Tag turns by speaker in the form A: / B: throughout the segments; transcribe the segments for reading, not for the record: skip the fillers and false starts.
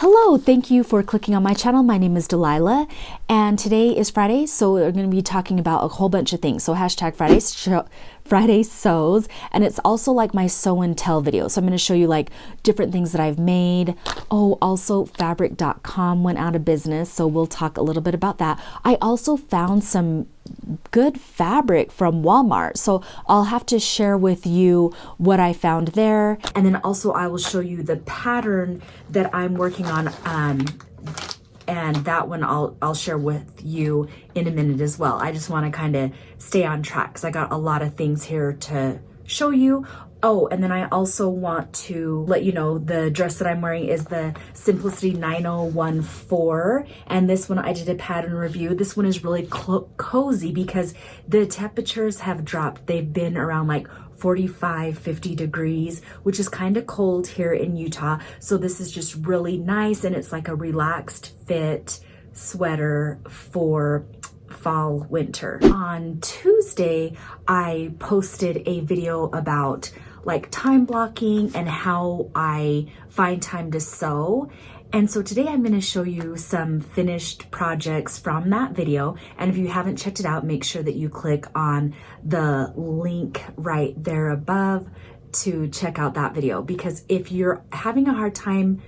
A: Hello, thank you for clicking on my channel. My name is Delilah, and today is Friday, so we're going to be talking about a whole bunch of things. So hashtag Friday sews, and it's also like my sew and tell video. So I'm going to show you like different things that I've made. Oh, also Fabriccom went out of business, so we'll talk a little bit about that. I also found some good fabric from Walmart, so I'll have to share with you what I found there, and then also I will show you the pattern that I'm working on, and that one I'll share with you in a minute as well. I just want to kind of stay on track because I got a lot of things here to show you. Oh, and then I also want to let you know the dress that I'm wearing is the Simplicity 9014, and this one I did a pattern review. This one is really cozy because the temperatures have dropped. They've been around like 45, 50 degrees, which is kind of cold here in Utah. So this is just really nice, and it's like a relaxed fit sweater for fall, winter. On Tuesday, I posted a video about like time blocking and how I find time to sew. And so today I'm going to show you some finished projects from that video. And if you haven't checked it out, make sure that you click on the link right there above to check out that video. Because if you're having a hard time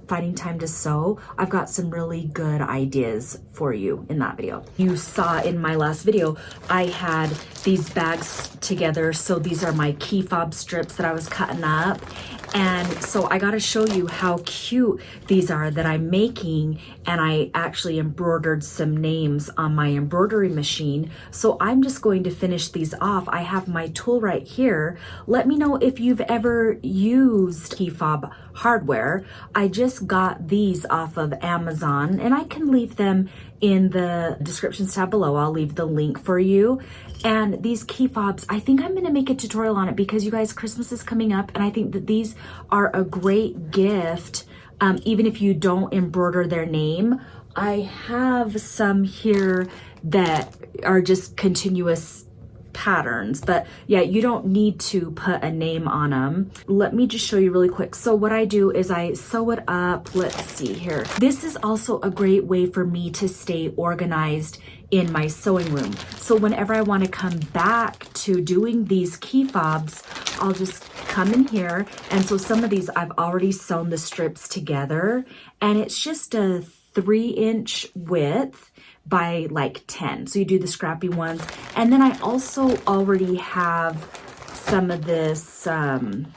A: finding time to sew, I've got some really good ideas for you in that video. You saw in my last video, I had these bags together. So these are my key fob strips that I was cutting up. And so I got to show you how cute these are that I'm making. And I actually embroidered some names on my embroidery machine. So I'm just going to finish these off. I have my tool right here. Let me know if you've ever used key fob hardware. I just got these off of Amazon, and I can leave them in the descriptions tab below. I'll leave the link for you. And these key fobs, I think I'm going to make a tutorial on it because you guys, Christmas is coming up, and I think that these are a great gift, even if you don't embroider their name. I have some here that are just continuous patterns, but yeah, you don't need to put a name on them. Let me just show you really quick. So what I do is I sew it up. Let's see here. This is also a great way for me to stay organized in my sewing room. So whenever I want to come back to doing these key fobs, I'll just come in here. And so some of these I've already sewn the strips together, and it's just a 3-inch width by like 10. So you do the scrappy ones. And then I also already have some of this,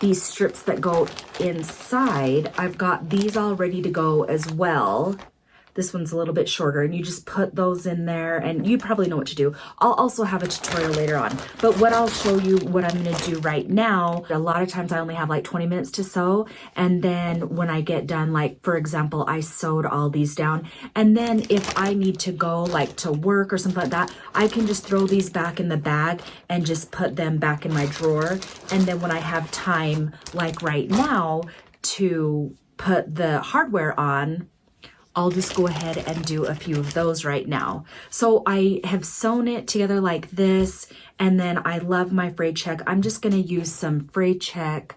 A: these strips that go inside. I've got these all ready to go as well. This one's a little bit shorter, and you just put those in there, and you probably know what to do. I'll also have a tutorial later on, but what I'll show you, what I'm going to do right now, a lot of times I only have like 20 minutes to sew, and then when I get done, like for example, I sewed all these down, and then if I need to go like to work or something like that, I can just throw these back in the bag and just put them back in my drawer. And then when I have time, like right now, to put the hardware on, I'll just go ahead and do a few of those right now. So I have sewn it together like this, and then I love my fray check. I'm just gonna use some fray check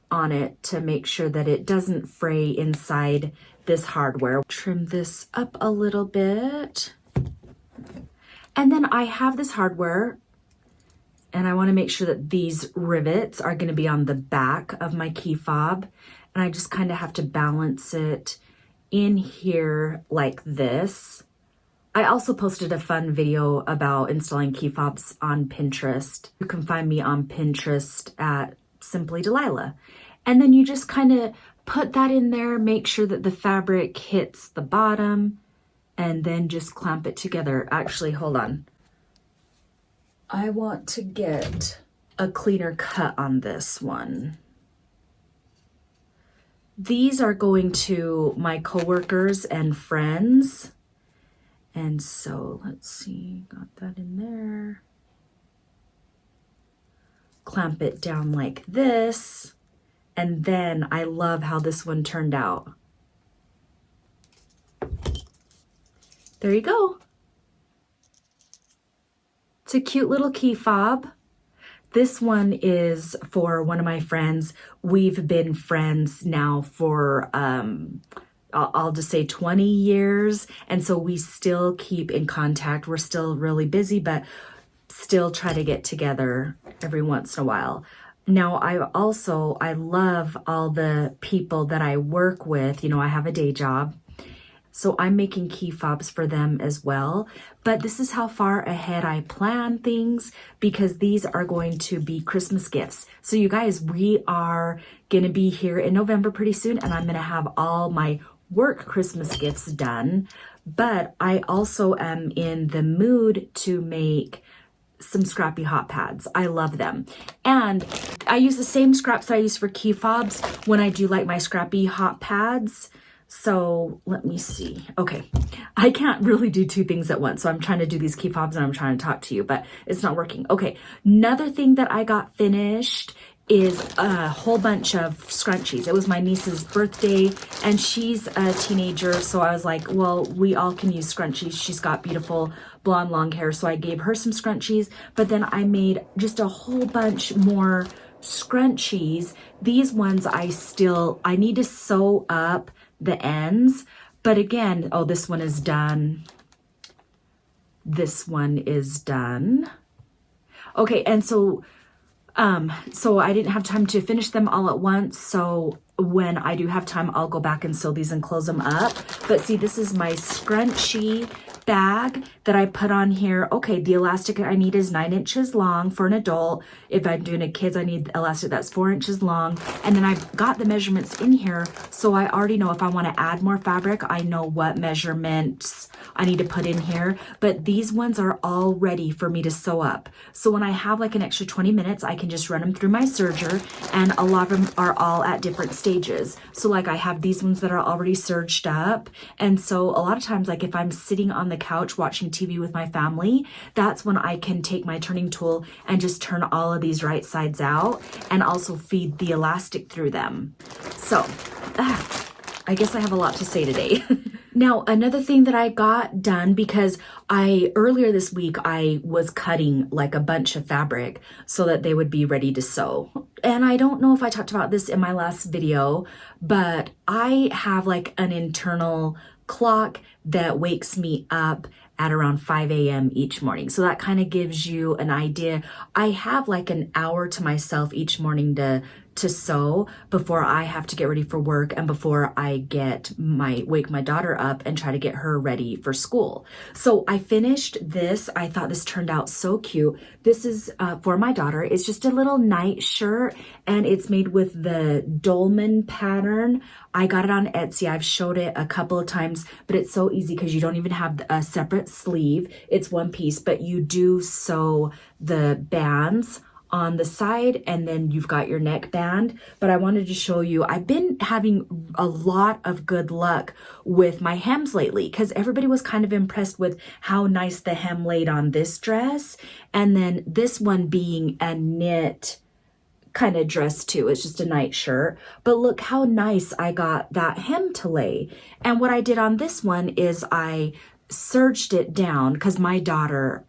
A: on it to make sure that it doesn't fray inside this hardware. Trim this up a little bit. And then I have this hardware, and I wanna make sure that these rivets are gonna be on the back of my key fob, and I just kind of have to balance it in here like this. I also posted a fun video about installing key fobs on Pinterest. You can find me on Pinterest at Simply Delilah. And then you just kind of put that in there, make sure that the fabric hits the bottom, and then just clamp it together. Actually, hold on. I want to get a cleaner cut on this one. These are going to my coworkers and friends. And so let's see, got that in there. Clamp it down like this. And then I love how this one turned out. There you go. It's a cute little key fob. This one is for one of my friends. We've been friends now for, I'll just say 20 years. And so we still keep in contact. We're still really busy, but still try to get together every once in a while. Now, I love all the people that I work with. You know, I have a day job, so I'm making key fobs for them as well. But this is how far ahead I plan things, because these are going to be Christmas gifts. So you guys, we are going to be here in November pretty soon, and I'm going to have all my work Christmas gifts done. But I also am in the mood to make some scrappy hot pads. I love them. And I use the same scraps I use for key fobs when I do like my scrappy hot pads. So let me see. Okay. I can't really do two things at once. So I'm trying to do these key fobs and I'm trying to talk to you, but it's not working. Okay. Another thing that I got finished is a whole bunch of scrunchies. It was my niece's birthday and she's a teenager. So I was like, well, we all can use scrunchies. She's got beautiful blonde long hair. So I gave her some scrunchies, but then I made just a whole bunch more scrunchies. These ones I need to sew up the ends, but again, oh, this one is done. This one is done. Okay. And so I didn't have time to finish them all at once. So when I do have time, I'll go back and sew these and close them up. But see, this is my scrunchie bag that I put on here. Okay, the elastic I need is 9 inches long for an adult. If I'm doing a kids, I need elastic that's 4 inches long. And then I've got the measurements in here. So I already know if I want to add more fabric, I know what measurements I need to put in here. But these ones are all ready for me to sew up. So when I have like an extra 20 minutes, I can just run them through my serger, and a lot of them are all at different stages. So like I have these ones that are already serged up. And so a lot of times, like if I'm sitting on the couch watching TV with my family, that's when I can take my turning tool and just turn all of these right sides out and also feed the elastic through them. So I guess I have a lot to say today. Now, another thing that I got done, because earlier this week, I was cutting like a bunch of fabric so that they would be ready to sew. And I don't know if I talked about this in my last video, but I have like an internal clock that wakes me up at around 5 a.m. each morning. So that kind of gives you an idea. I have like an hour to myself each morning to sew before I have to get ready for work and before I wake my daughter up and try to get her ready for school. So I finished this. I thought this turned out so cute. This is for my daughter. It's just a little night shirt and it's made with the dolman pattern. I got it on Etsy. I've showed it a couple of times, but it's so easy because you don't even have a separate sleeve. It's one piece, but you do sew the bands on the side and then you've got your neck band. But I wanted to show you, I've been having a lot of good luck with my hems lately because everybody was kind of impressed with how nice the hem laid on this dress. And then this one being a knit kind of dress too. It's just a night shirt, but look how nice I got that hem to lay. And what I did on this one is I serged it down because my daughter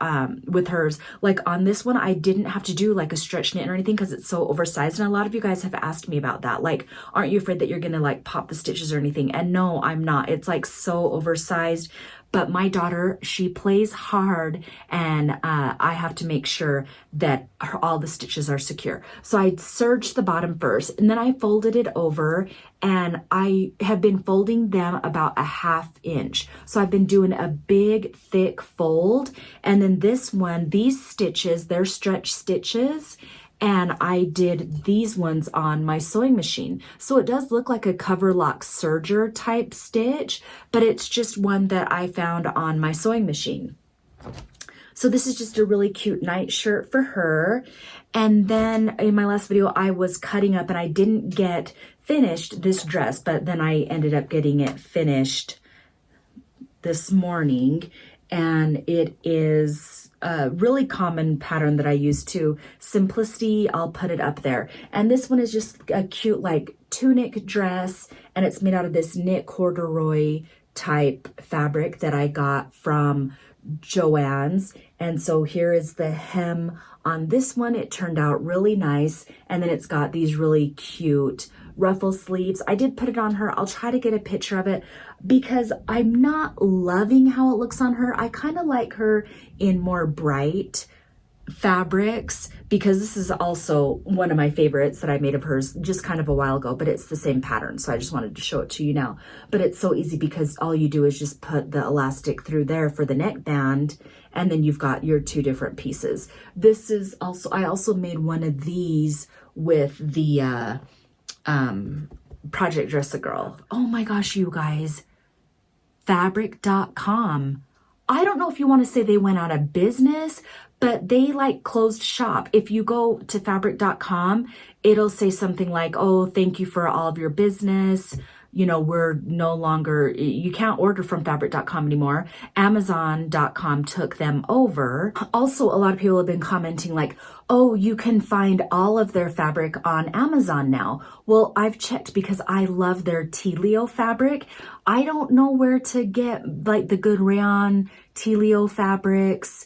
A: with hers, like on this one, I didn't have to do like a stretch knit or anything because it's so oversized. And a lot of you guys have asked me about that. Like, aren't you afraid that you're going to like pop the stitches or anything? And no, I'm not. It's like so oversized. But my daughter, she plays hard and I have to make sure that all the stitches are secure. So I serged the bottom first and then I folded it over and I have been folding them about a 1/2 inch. So I've been doing a big thick fold. And then this one, these stitches, they're stretch stitches. And I did these ones on my sewing machine. So it does look like a cover lock serger type stitch, but it's just one that I found on my sewing machine. So this is just a really cute night shirt for her. And then in my last video, I was cutting up and I didn't get finished this dress, but then I ended up getting it finished this morning. And it is a really common pattern that I use too. Simplicity, I'll put it up there. And this one is just a cute like tunic dress and it's made out of this knit corduroy type fabric that I got from Joann's. And so here is the hem on this one. It turned out really nice. And then it's got these really cute ruffle sleeves. I did put it on her. I'll try to get a picture of it because I'm not loving how it looks on her. I kind of like her in more bright fabrics, because this is also one of my favorites that I made of hers just kind of a while ago, but it's the same pattern. So I just wanted to show it to you now. But it's so easy because all you do is just put the elastic through there for the neckband, and then you've got your two different pieces. This is also, I also made one of these with the Project Dress a Girl. Oh my gosh, you guys, Fabric.com. I don't know if you want to say they went out of business, but they like closed shop. If you go to Fabric.com, it'll say something like, oh, thank you for all of your business. You know, we're no longer, you can't order from Fabric.com anymore. Amazon.com took them over. Also, a lot of people have been commenting like, oh, you can find all of their fabric on Amazon now. Well, I've checked because I love their Telio fabric. I don't know where to get like the good rayon Telio fabrics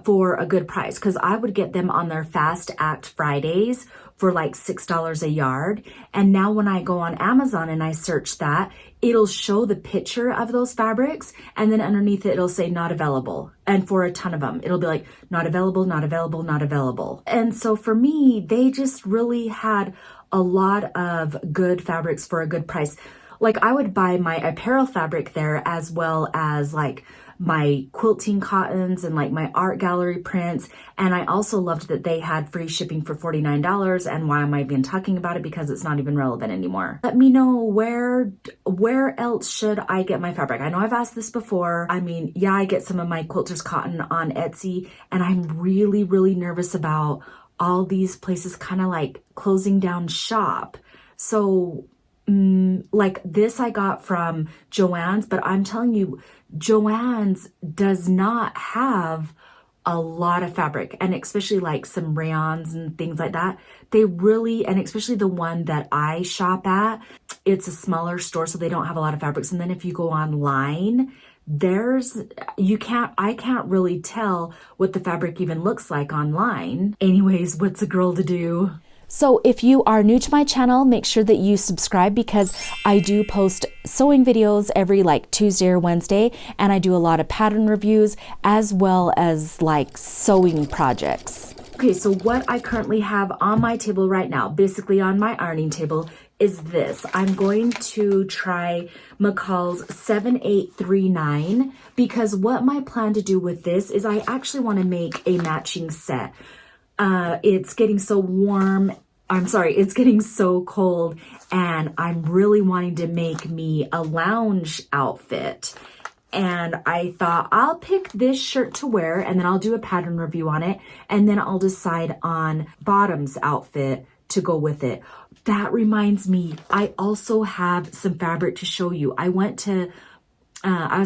A: for a good price, because I would get them on their Fast Act Fridays for like $6 a yard. And now when I go on Amazon and I search that, it'll show the picture of those fabrics, and then underneath it, it'll say not available. And for a ton of them, it'll be like not available, not available, not available. And so for me, they just really had a lot of good fabrics for a good price. Like I would buy my apparel fabric there, as well as like my quilting cottons and like my art gallery prints. And I also loved that they had free shipping for $49. And why am I even talking about it? Because it's not even relevant anymore. Let me know where else should I get my fabric? I know I've asked this before. I mean, yeah, I get some of my quilters cotton on Etsy, and I'm really, really nervous about all these places kind of like closing down shop. So like this I got from Joann's, but I'm telling you, Joann's does not have a lot of fabric, and especially like some rayons and things like that. They really, and especially the one that I shop at, it's a smaller store, so they don't have a lot of fabrics. And then if you go online, I can't really tell what the fabric even looks like online. Anyways, what's a girl to do? So if you are new to my channel, make sure that you subscribe, because I do post sewing videos every like Tuesday or Wednesday, and I do a lot of pattern reviews as well as like sewing projects. Okay, so what I currently have on my table right now, basically on my ironing table, is this. I'm going to try McCall's 7839, because what my plan to do with this is I actually want to make a matching set. It's getting so warm. It's getting so cold, and I'm really wanting to make me a lounge outfit. And I thought I'll pick this shirt to wear, and then I'll do a pattern review on it, and then I'll decide on bottoms outfit to go with it. That reminds me, I also have some fabric to show you. I was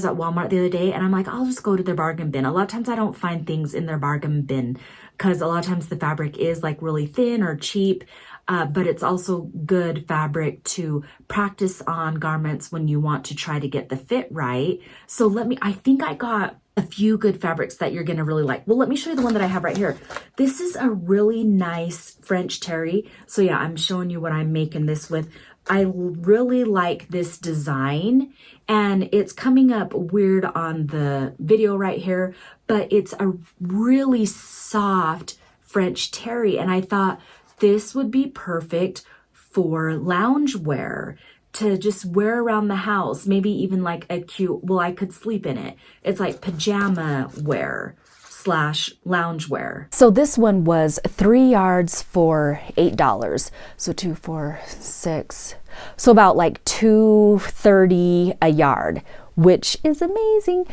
A: at Walmart the other day, and I'm like, I'll just go to their bargain bin. A lot of times I don't find things in their bargain bin, because a lot of times the fabric is like really thin or cheap, but it's also good fabric to practice on garments when you want to try to get the fit right. So I think I got a few good fabrics that you're going to really like. Well, let me show you the one that I have right here. This is a really nice French terry. So yeah, I'm showing you what I'm making this with. I really like this design, and it's coming up weird on the video right here, but it's a really soft French terry, and I thought this would be perfect for loungewear to just wear around the house, maybe even like a cute, well, I could sleep in it. It's like pajama wear / loungewear. So this one was 3 yards for $8. So 2, 4, 6. So about like $2.30 a yard, which is amazing.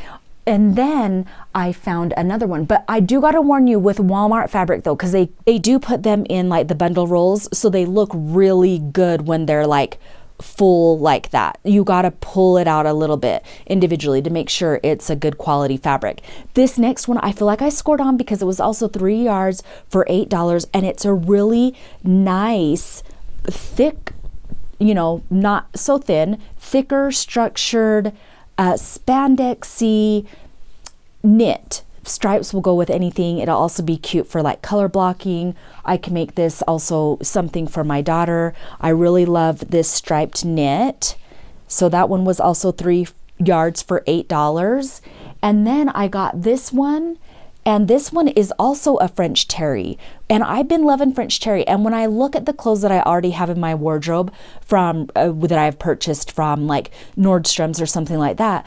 A: And then I found another one, but I do got to warn you with Walmart fabric though, because they do put them in like the bundle rolls, so they look really good when they're like full like that. You got to pull it out a little bit individually to make sure it's a good quality fabric. This next one I feel like I scored on because it was also 3 yards for $8, and it's a really nice thick, you know, not so thin, thicker structured spandexy knit. stripes will go with anything. It'll also be cute for like color blocking. I can make this also something for my daughter. I really love this striped knit. So that one was also 3 yards for $8. And then I got this one, and this one is also a French terry. And I've been loving French terry. And when I look at the clothes that I already have in my wardrobe from that I've purchased from like Nordstrom's or something like that,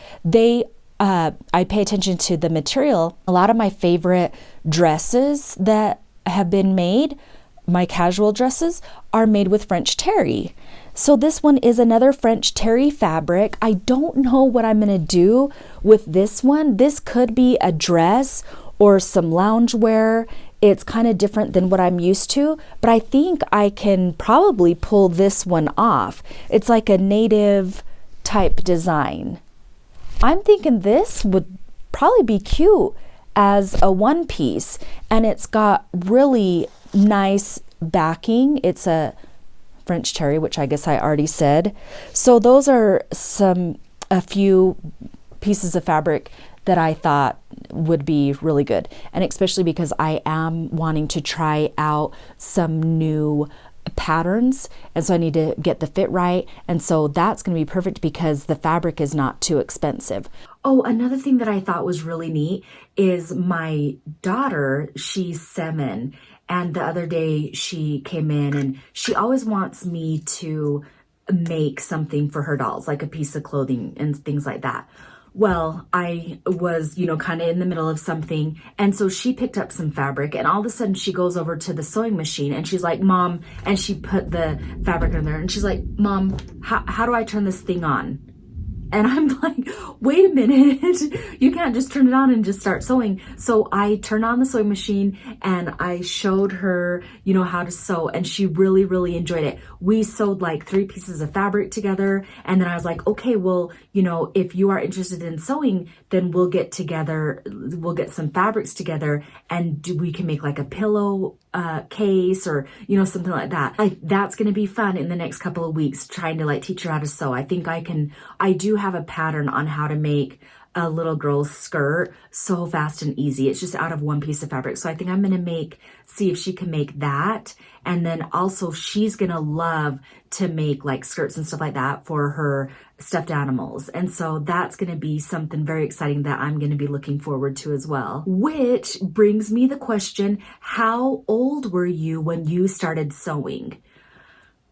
A: I pay attention to the material. A lot of my favorite dresses that have been made, my casual dresses, are made with French terry. So this one is another French terry fabric. I don't know what I'm going to do with this one. This could be a dress or some loungewear. It's kind of different than what I'm used to, but I think I can probably pull this one off. It's like a native type design. I'm thinking this would probably be cute as a one piece, and it's got really nice backing. It's a French terry, which I guess I already said. So those are a few pieces of fabric that I thought would be really good, and especially because I am wanting to try out some new patterns, and so I need to get the fit right, and so that's going to be perfect because the fabric is not too expensive. Oh, another thing that I thought was really neat is my daughter, she's 7, and the other day she came in and she always wants me to make something for her dolls, like a piece of clothing and things like that. Well, I was, kind of in the middle of something. And so she picked up some fabric, and all of a sudden she goes over to the sewing machine and she's like, Mom, and she put the fabric in there and she's like, Mom, how do I turn this thing on? And I'm like, wait a minute, you can't just turn it on and just start sewing. So I turned on the sewing machine and I showed her, how to sew, and she really, really enjoyed it. We sewed like 3 pieces of fabric together. And then I was like, okay, well, if you are interested in sewing, then we'll get together, we'll get some fabrics together, and we can make like a pillow case or, something like that. That's going to be fun in the next couple of weeks, trying to like teach her how to sew. I think I do have a pattern on how to make a little girl's skirt so fast and easy. It's just out of 1 piece of fabric. So I think I'm going to see if she can make that. And then also she's going to love to make like skirts and stuff like that for her stuffed animals. And so that's going to be something very exciting that I'm going to be looking forward to as well. Which brings me the question, how old were you when you started sewing?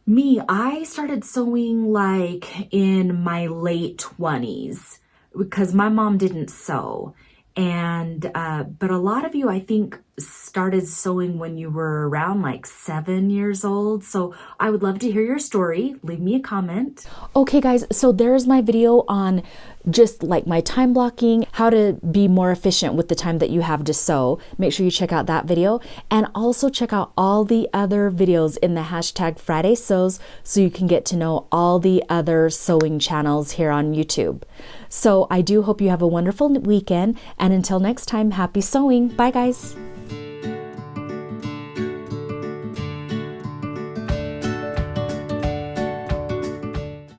A: Me, I started sewing like in my late 20s because my mom didn't sew. And, but a lot of you, I think, started sewing when you were around like 7 years old. So I would love to hear your story. Leave me a comment. Okay, guys, so there's my video on just like my time blocking, how to be more efficient with the time that you have to sew. Make sure you check out that video, and also check out all the other videos in the hashtag Friday Sews so you can get to know all the other sewing channels here on YouTube. So I do hope you have a wonderful weekend, and until next time, happy sewing. Bye, guys.